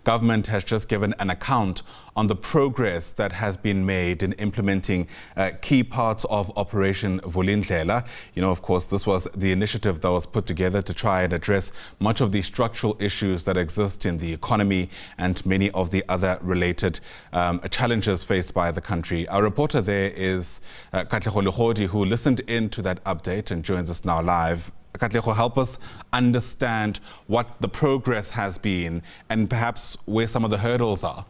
government has just given an account on the progress that has been made in implementing key parts of Operation Vulindlela. You know, of course, this was the initiative that was put together to try and address much of the structural issues that exist in the economy and many of the other related challenges faced by the country. Our reporter there is Katlego Legodi, who listened in to that update and joins us now live. Katlego, help us understand what the progress has been and perhaps where some of the hurdles are.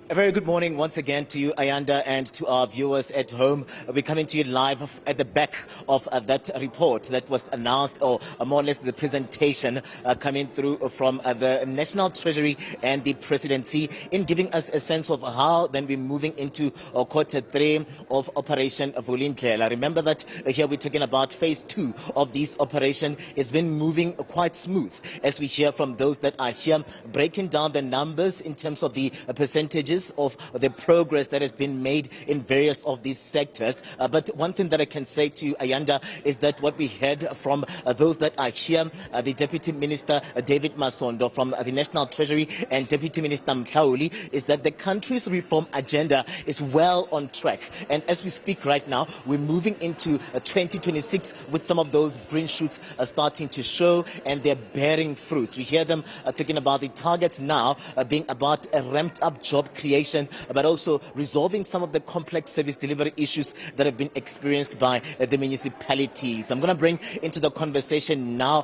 A very good morning once again to you, Ayanda, and to our viewers at home. We're coming to you live at the back of that report that was announced, or more or less the presentation coming through from the National Treasury and the Presidency, in giving us a sense of how then we're moving into quarter 3 of Operation Vulindlela. Remember that here we're talking about phase 2 of this operation. It's been moving quite smooth, as we hear from those that are here, breaking down the numbers in terms of the percentages of the progress that has been made in various of these sectors. But one thing that I can say to you, Ayanda, is that what we heard from those that are here, the Deputy Minister David Masondo from the National Treasury and Deputy Minister Mhlauli, is that the country's reform agenda is well on track. And as we speak right now, we're moving into 2026 with some of those green shoots starting to show, and they're bearing fruits. We hear them talking about the targets now being about a ramped up job creation, but also resolving some of the complex service delivery issues that have been experienced by the municipalities. I'm going to bring into the conversation now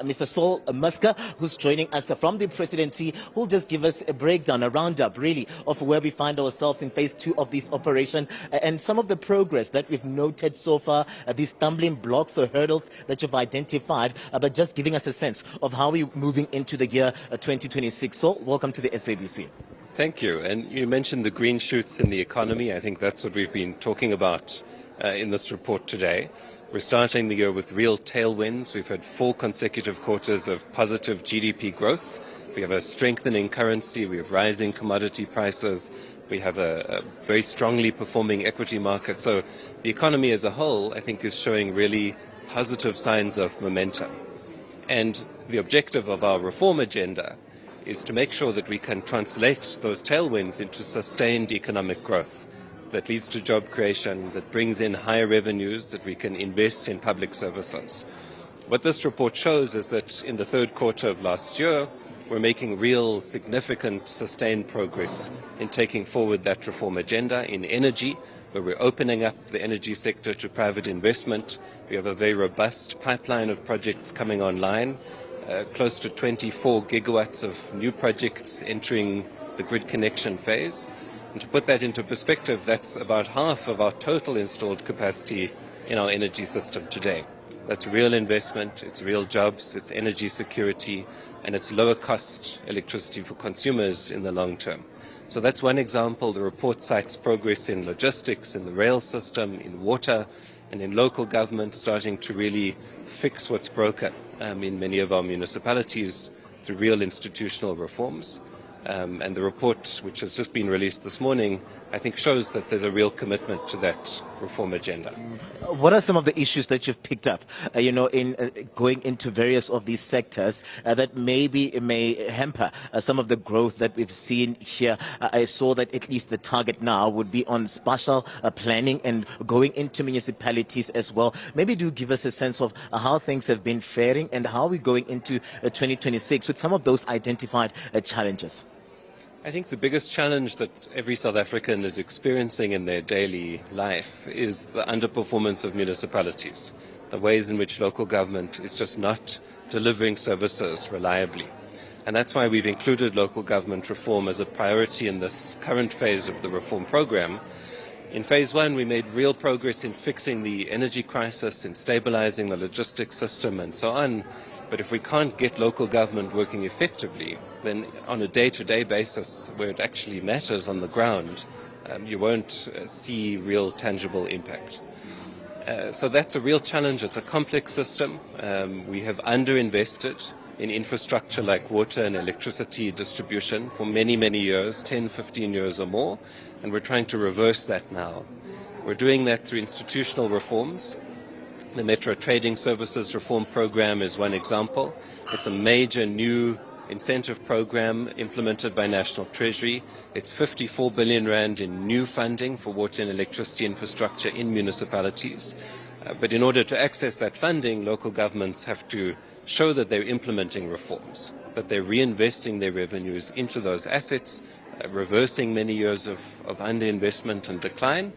Mr. Saul Musker, who's joining us from the Presidency, who'll just give us a breakdown, a roundup really of where we find ourselves in phase 2 of this operation and some of the progress that we've noted so far, these stumbling blocks or hurdles that you've identified, but just giving us a sense of how we're moving into the year 2026. So welcome to the SABC. Thank you. And you mentioned the green shoots in the economy. I think that's what we've been talking about in this report today. We're starting the year with real tailwinds. We've had 4 consecutive quarters of positive GDP growth. We have a strengthening currency. We have rising commodity prices. We have a very strongly performing equity market. So the economy as a whole, I think, is showing really positive signs of momentum. And the objective of our reform agenda is to make sure that we can translate those tailwinds into sustained economic growth that leads to job creation, that brings in higher revenues, that we can invest in public services. What this report shows is that in the 3rd quarter of last year, we're making real significant sustained progress in taking forward that reform agenda in energy, where we're opening up the energy sector to private investment. We have a very robust pipeline of projects coming online. Close to 24 gigawatts of new projects entering the grid connection phase. And to put that into perspective, that's about half of our total installed capacity in our energy system today. That's real investment, it's real jobs, it's energy security, and it's lower cost electricity for consumers in the long term. So that's one example. The report cites progress in logistics, in the rail system, in water, and in local government, starting to really fix what's broken in many of our municipalities through real institutional reforms. And the report, which has just been released this morning, I think shows that there's a real commitment to that reform agenda. What are some of the issues that you've picked up, in going into various of these sectors that maybe may hamper some of the growth that we've seen here? I saw that at least the target now would be on spatial planning and going into municipalities as well. Maybe do give us a sense of how things have been faring and how we're going into 2026 with some of those identified challenges. I think the biggest challenge that every South African is experiencing in their daily life is the underperformance of municipalities, the ways in which local government is just not delivering services reliably. And that's why we've included local government reform as a priority in this current phase of the reform program. In phase 1, we made real progress in fixing the energy crisis, in stabilizing the logistics system and so on. But if we can't get local government working effectively, then on a day-to-day basis, where it actually matters on the ground, you won't see real tangible impact. So that's a real challenge. It's a complex system. We have underinvested in infrastructure like water and electricity distribution for many, many years, 10, 15 years or more, and we're trying to reverse that now. We're doing that through institutional reforms, The Metro Trading Services Reform Program is one example. It's a major new incentive program implemented by National Treasury. It's 54 billion rand in new funding for water and electricity infrastructure in municipalities. But in order to access that funding, local governments have to show that they're implementing reforms, that they're reinvesting their revenues into those assets, reversing many years of underinvestment and decline,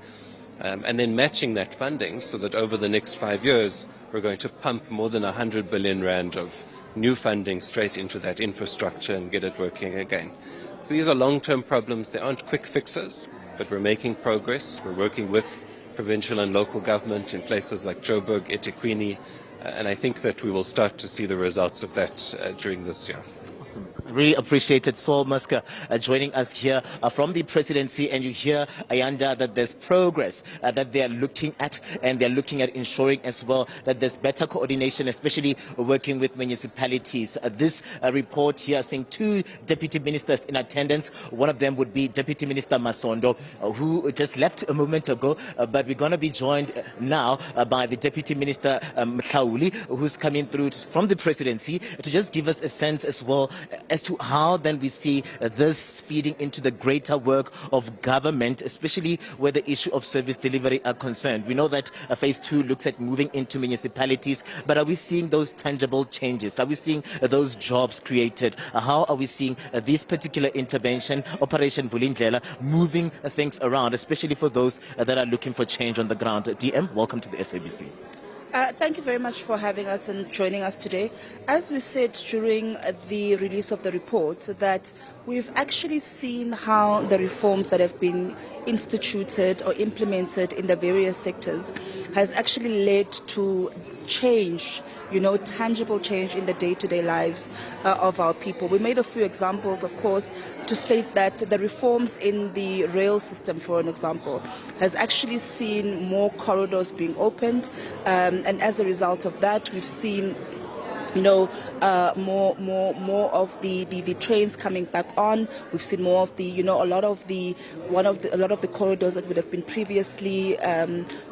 and then matching that funding so that over the next 5 years, we're going to pump more than 100 billion rand of new funding straight into that infrastructure and get it working again. So these are long-term problems. They aren't quick fixes, but we're making progress. We're working with provincial and local government in places like Joburg, eThekwini, and I think that we will start to see the results of that during this year. Really appreciated Saul Musker joining us here from the presidency, and you hear, Ayanda, that there's progress that they are looking at, and they're looking at ensuring as well that there's better coordination, especially working with municipalities. This report here saying 2 deputy ministers in attendance. One of them would be Deputy Minister Masondo, who just left a moment ago, but we're going to be joined now by the Deputy Minister Mhlauli, who's coming through from the presidency to just give us a sense as well as to how then we see this feeding into the greater work of government, especially where the issue of service delivery are concerned. We know that phase 2 looks at moving into municipalities, but are we seeing those tangible changes? Are we seeing those jobs created? How are we seeing this particular intervention, Operation Vulindlela, moving things around, especially for those that are looking for change on the ground? DM, welcome to the SABC. Thank you very much for having us and joining us today. As we said during the release of the report, that we've actually seen how the reforms that have been instituted or implemented in the various sectors has actually led to change, tangible change in the day-to-day lives of our people. We made a few examples, of course, to state that the reforms in the rail system, for an example, has actually seen more corridors being opened, and as a result of that, we've seen more of the trains coming back on. We've seen more of the a lot of the corridors that would have been previously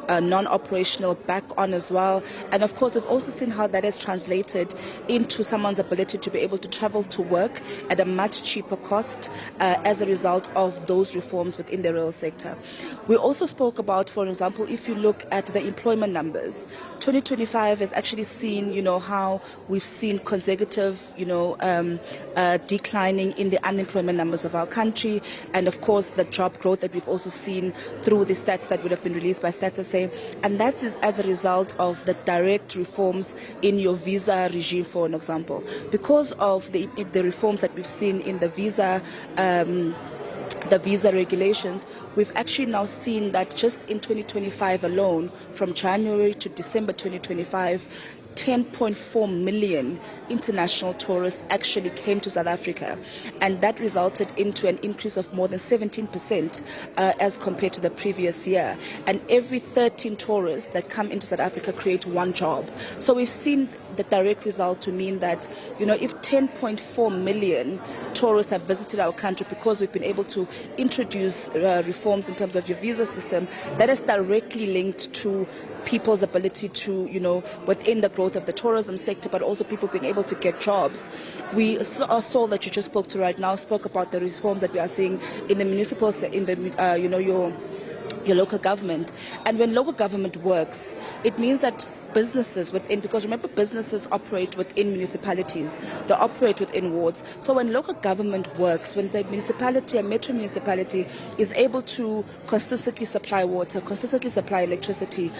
non-operational back on as well. And of course, we've also seen how that has translated into someone's ability to be able to travel to work at a much cheaper cost as a result of those reforms within the rail sector. We also spoke about, for example, if you look at the employment numbers, 2025 has actually seen, how we've seen consecutive, declining in the unemployment numbers of our country, and of course the job growth that we've also seen through the stats that would have been released by Stats SA, and that is as a result of the direct reforms in your visa regime, for an example. Because of the reforms that we've seen in the visa regulations, we've actually now seen that just in 2025 alone, from January to December 2025, 10.4 million international tourists actually came to South Africa, and that resulted into an increase of more than 17% as compared to the previous year. And every 13 tourists that come into South Africa create 1 job. So we've seen the direct result to mean that, if 10.4 million tourists have visited our country because we've been able to introduce reforms in terms of your visa system, that is directly linked to people's ability to, within the growth of the tourism sector, but also people being able to get jobs. We saw that you just spoke to right now, spoke about the reforms that we are seeing in the municipal, in the, your local government. And when local government works, it means that businesses within, because remember, businesses operate within municipalities, they operate within wards. So when local government works, when the municipality, a metro municipality, is able to consistently supply water, consistently supply electricity,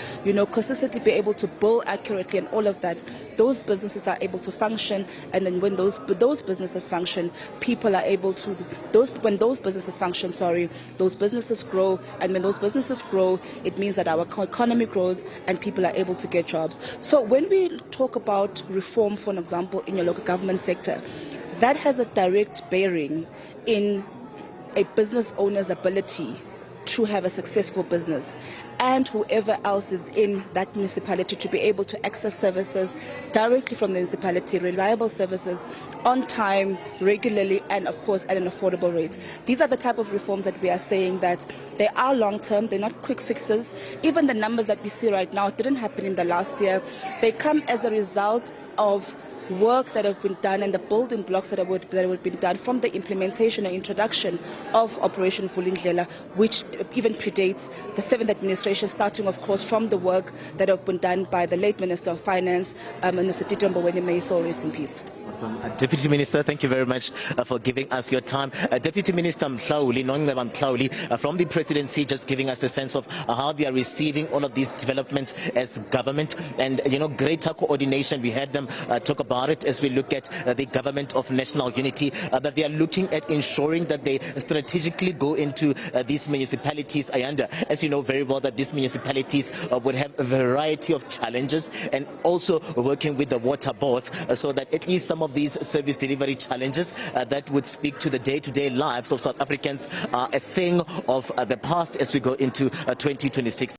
consistently be able to bill accurately and all of that, those businesses are able to function. And then when those businesses function, people are able to, when those businesses function, those businesses grow. And when those businesses grow, it means that our economy grows and people are able to get jobs. So when we talk about reform, for an example, in your local government sector, that has a direct bearing in a business owner's ability to have a successful business. and whoever else is in that municipality to be able to access services directly from the municipality, reliable services, on time, regularly, and of course at an affordable rate. These are the type of reforms that we are saying that they are long-term, they're not quick fixes. Even the numbers that we see right now didn't happen in the last year. They come as a result of work that have been done and the building blocks that have been done from the implementation and introduction of Operation Vulindlela, which even predates the 7th administration, starting of course from the work that have been done by the late Minister of Finance, Minister Tito Mboweni, may so rest in peace. Awesome. Deputy Minister, thank you very much for giving us your time. Deputy Minister Mhlauli, from the presidency, just giving us a sense of how they are receiving all of these developments as government, and greater coordination. We had them talk about it as we look at the government of national unity, but they are looking at ensuring that they strategically go into these municipalities. As you know very well, that these municipalities would have a variety of challenges, and also working with the water boards so that at least some of these service delivery challenges that would speak to the day-to-day lives of South Africans are a thing of the past as we go into 2026.